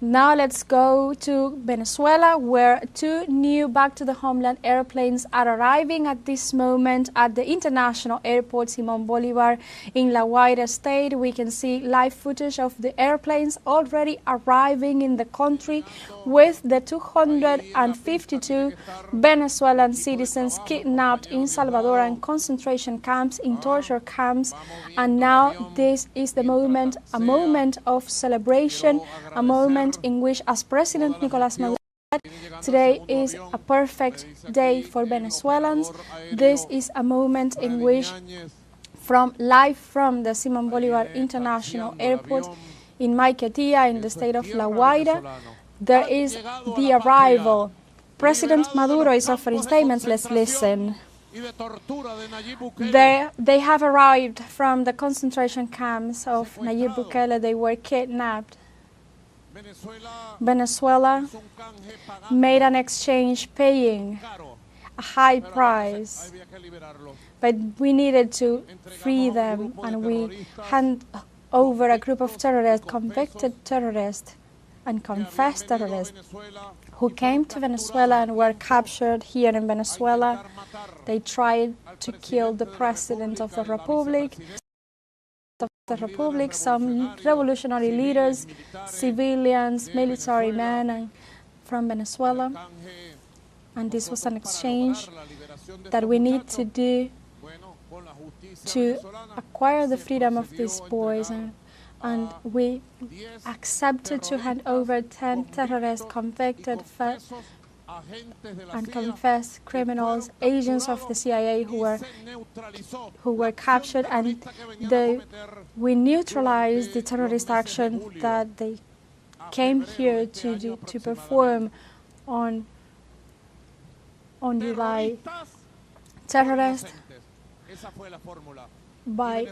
Now let's go to Venezuela, where two new back to the homeland airplanes are arriving at this moment at the international airport Simón Bolívar in La Guaira state. We can see live footage of the airplanes already arriving in the country with the 252 Venezuelan citizens kidnapped in Salvadoran concentration camps, in torture camps. And now this is the moment, a moment of celebration, a moment in which, as President Nicolas Maduro said, today is a perfect day for Venezuelans. This is a moment in which, live from the Simón Bolívar International Airport in Maiquetía, in the state of La Guaira, there is the arrival. President Maduro is offering statements. Let's listen. They have arrived from the concentration camps of Nayib Bukele. They were kidnapped. Venezuela made an exchange paying a high price, but we needed to free them, and we hand over a group of terrorists, convicted terrorists and confessed terrorists, who came to Venezuela and were captured here in Venezuela. They tried to kill the President of the Republic, some revolutionary leaders, civilians, military men from Venezuela. And this was an exchange that we need to do to acquire the freedom of these boys. And we accepted to hand over 10 terrorists, convicted and confessed criminals, agents of the CIA who were captured, and we neutralized the terrorist action that they came here to perform on July. Terrorists by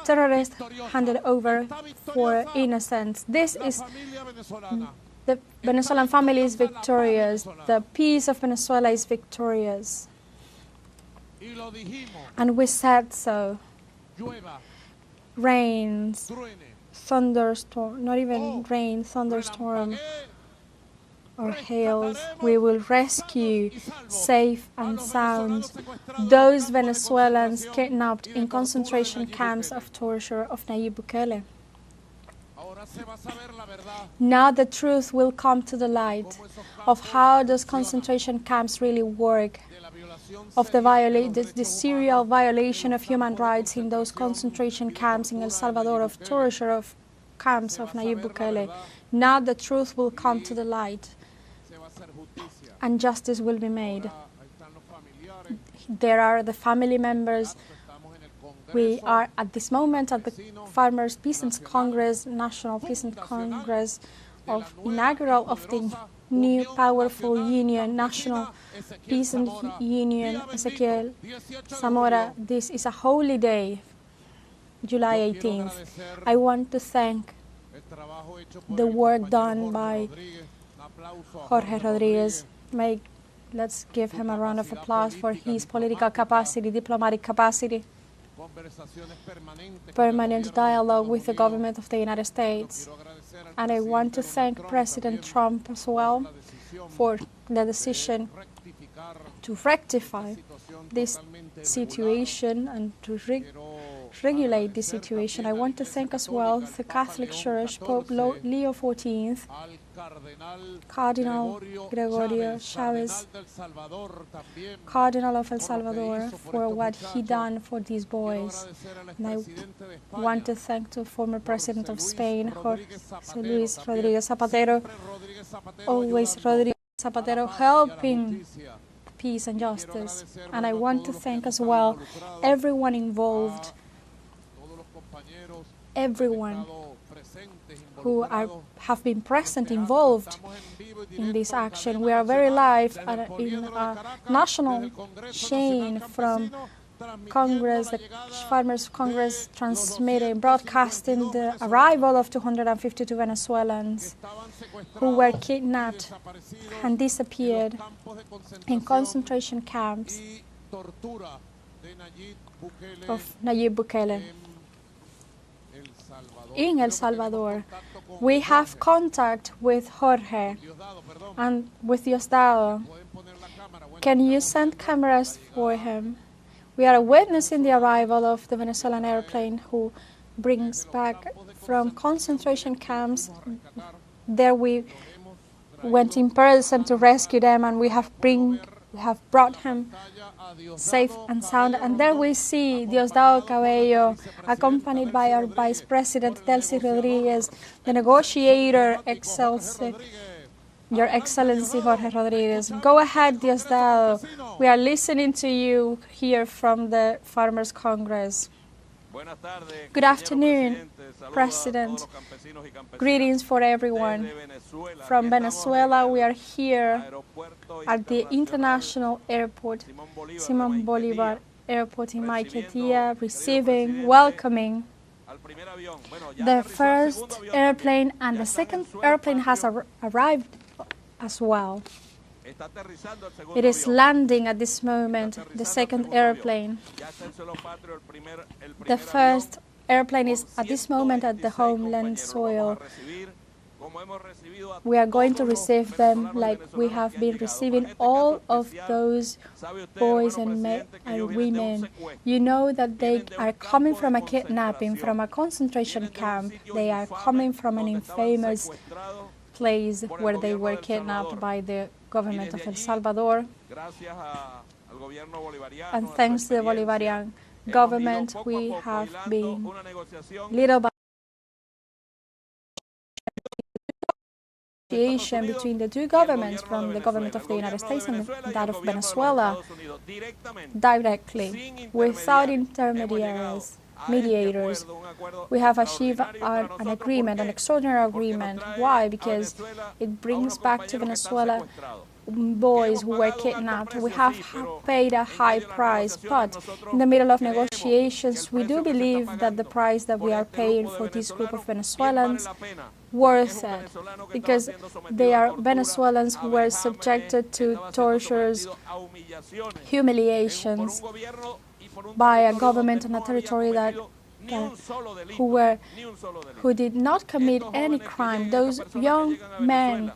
terrorists handed over for innocence. This is the Venezuelan family is victorious. The peace of Venezuela is victorious. And we said so. Rains, thunderstorm, not even rain, thunderstorm or hails, we will rescue safe and sound those Venezuelans kidnapped in concentration camps of torture of Nayib Bukele. Now the truth will come to the light of how those concentration camps really work, of the serial violation of human rights in those concentration camps in El Salvador, of torture of camps of Nayib Bukele. Now the truth will come to the light, and justice will be made. There are the family members. We are at this moment at the Farmers' Peasants Congress, National Peasant Congress, inaugural of the new powerful union, National Peasant Union, Ezequiel Zamora. This is a holy day, July 18th. I want to thank the work done by Jorge Rodriguez. Let's give him a round of applause for his political capacity, diplomatic capacity, permanent dialogue with the government of the United States. And I want to thank President Trump as well for the decision to rectify this situation and to regulate this situation. I want to thank as well the Catholic Church, Pope Leo XIV, Cardinal Gregorio Chavez, Cardinal of El Salvador, for what he done for these boys. And I want to thank the former President of Spain, Jorge Rodriguez Zapatero, always Rodriguez Zapatero, helping peace and justice. And I want to thank as well everyone involved, everyone who have been present, involved in this action. We are very live in a national chain from Congress, the Farmers' Congress, transmitting, broadcasting the arrival of 252 Venezuelans who were kidnapped and disappeared in concentration camps of Nayib Bukele in El Salvador. We have contact with Jorge and with Diosdado. Can you send cameras for him? We are witnessing the arrival of the Venezuelan airplane who brings back from concentration camps. There we went in person to rescue them, and we have brought him safe and sound. And there we see Diosdado Cabello, accompanied by our Vice President Delcy Rodriguez, the negotiator, Your Excellency Jorge Rodriguez. Go ahead, Diosdado. We are listening to you here from the Farmers' Congress. Good afternoon, President. Greetings for everyone. From Venezuela, we are here at the International Airport, Simón Bolívar Airport in Maiquetía, receiving, welcoming the first airplane, and the second airplane has arrived as well. It is landing at this moment, the second airplane. The first airplane is at this moment at the homeland soil. We are going to receive them like we have been receiving all of those boys and women. You know that they are coming from a kidnapping, from a concentration camp. They are coming from an infamous place where they were kidnapped by the government of El Salvador. And thanks to the Bolivarian government, we have been little by negotiation between the two governments, from the government of the United States and that of Venezuela, directly, without intermediaries. Mediators. We have achieved an agreement, an extraordinary agreement. Why? Because it brings back to Venezuela boys who were kidnapped. We have paid a high price, but in the middle of negotiations, we do believe that the price that we are paying for this group of Venezuelans worth it, because they are Venezuelans who were subjected to tortures, humiliations, by a government on a territory who did not commit any crime. Those young men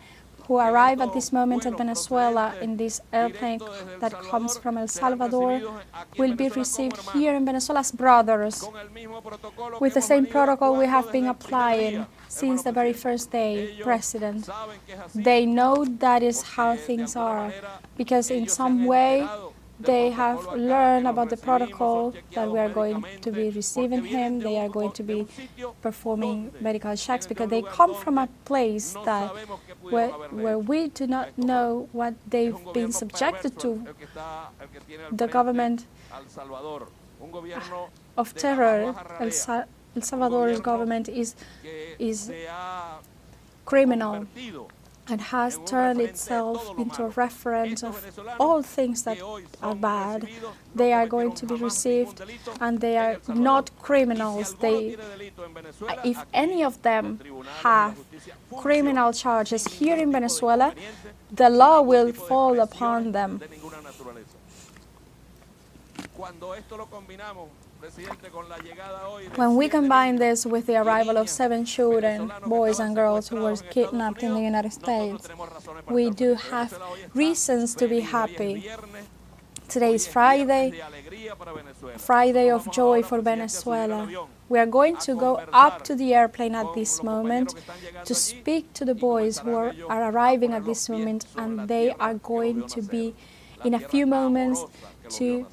who arrive at this moment at Venezuela in this airplane that comes from El Salvador will be received here in Venezuela as brothers, with the same protocol we have been applying since the very first day, President. They know that is how things are, because in some way they have learned about the protocol that we are going to be receiving him. They are going to be performing medical checks, because they come from a place that where we do not know what they've been subjected to. The government of terror, El Salvador's government is criminal and has turned itself into a reference of all things that are bad. They are going to be received, and they are not criminals. If any of them have criminal charges here in Venezuela, the law will fall upon them. When we combine this with the arrival of 7 children, boys and girls, who were kidnapped in the United States, we do have reasons to be happy. Today is Friday of joy for Venezuela. We are going to go up to the airplane at this moment to speak to the boys who are arriving at this moment, and they are going to be, in a few moments, to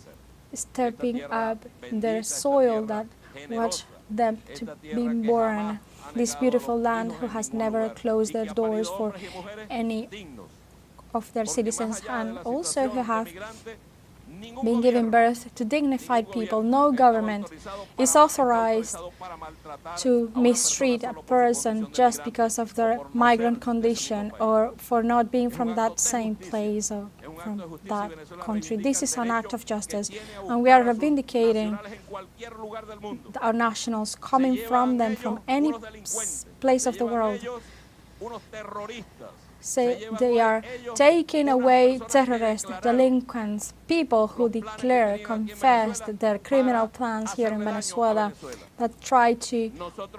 stepping up their soil that watched them to be born. This beautiful land who has never closed their doors for any of their citizens, and also who have been giving birth to dignified people. No government is authorized to mistreat a person just because of their migrant condition or for not being from that same place or from that country. This is an act of justice, and we are vindicating our nationals coming from them, from any place of the world. say they are taking away terrorists, delinquents, people who confessed their criminal plans here in Venezuela that try to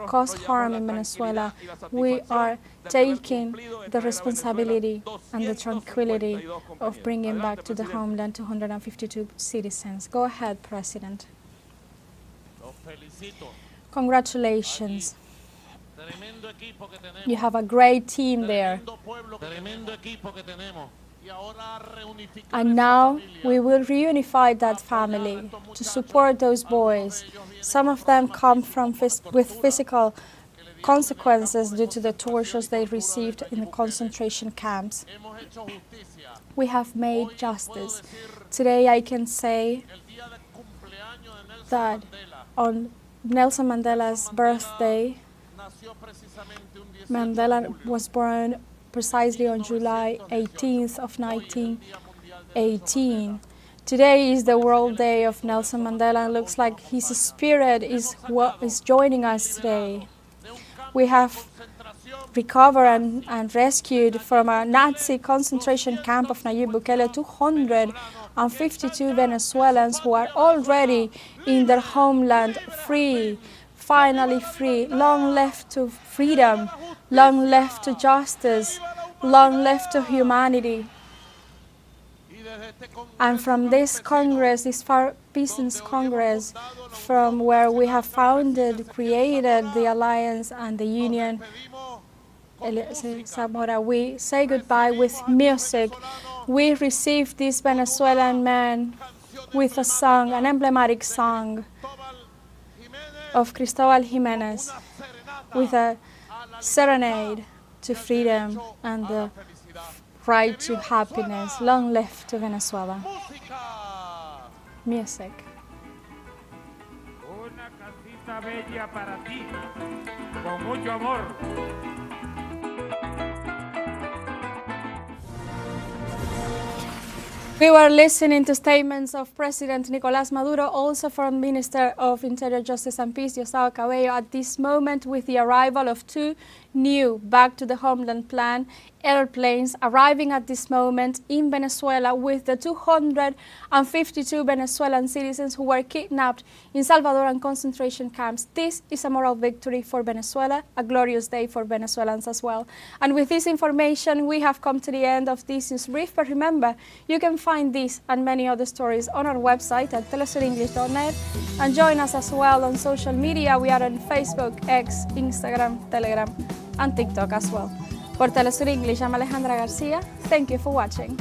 cause harm in Venezuela. We are taking the responsibility and the tranquility of bringing back to the homeland 252 citizens. Go ahead, President. Congratulations. You have a great team there. And now we will reunify that family to support those boys. Some of them come with physical consequences due to the tortures they received in the concentration camps. We have made justice. Today I can say that on Nelson Mandela's birthday, Mandela was born precisely on July 18th of 1918. Today is the World Day of Nelson Mandela, and looks like his spirit is joining us today. We have recovered and rescued from a Nazi concentration camp of Nayib Bukele 252 Venezuelans who are already in their homeland free. Finally free, long left to freedom, long left to justice, long left to humanity. And from this Congress, this Peace Congress, from where we have created the Alliance and the Union, Zamora, we say goodbye with music. We received this Venezuelan man with a song, an emblematic song of Cristobal Jimenez, with a serenade to freedom and the right to happiness. Long live to Venezuela. Music. Una casita bella para ti, con mucho amor. We were listening to statements of President Nicolas Maduro, also from Minister of Interior, Justice and Peace, Diosdado Cabello, at this moment with the arrival of two new Back to the Homeland Plan airplanes arriving at this moment in Venezuela with the 252 Venezuelan citizens who were kidnapped in Salvadoran concentration camps. This is a moral victory for Venezuela, a glorious day for Venezuelans as well. And with this information, we have come to the end of this news brief, but remember, you can find this and many other stories on our website at telesurenglish.net, and join us as well on social media. We are on Facebook, X, Instagram, Telegram, and TikTok as well. For TeleSUR English, I'm Alejandra Garcia. Thank you for watching.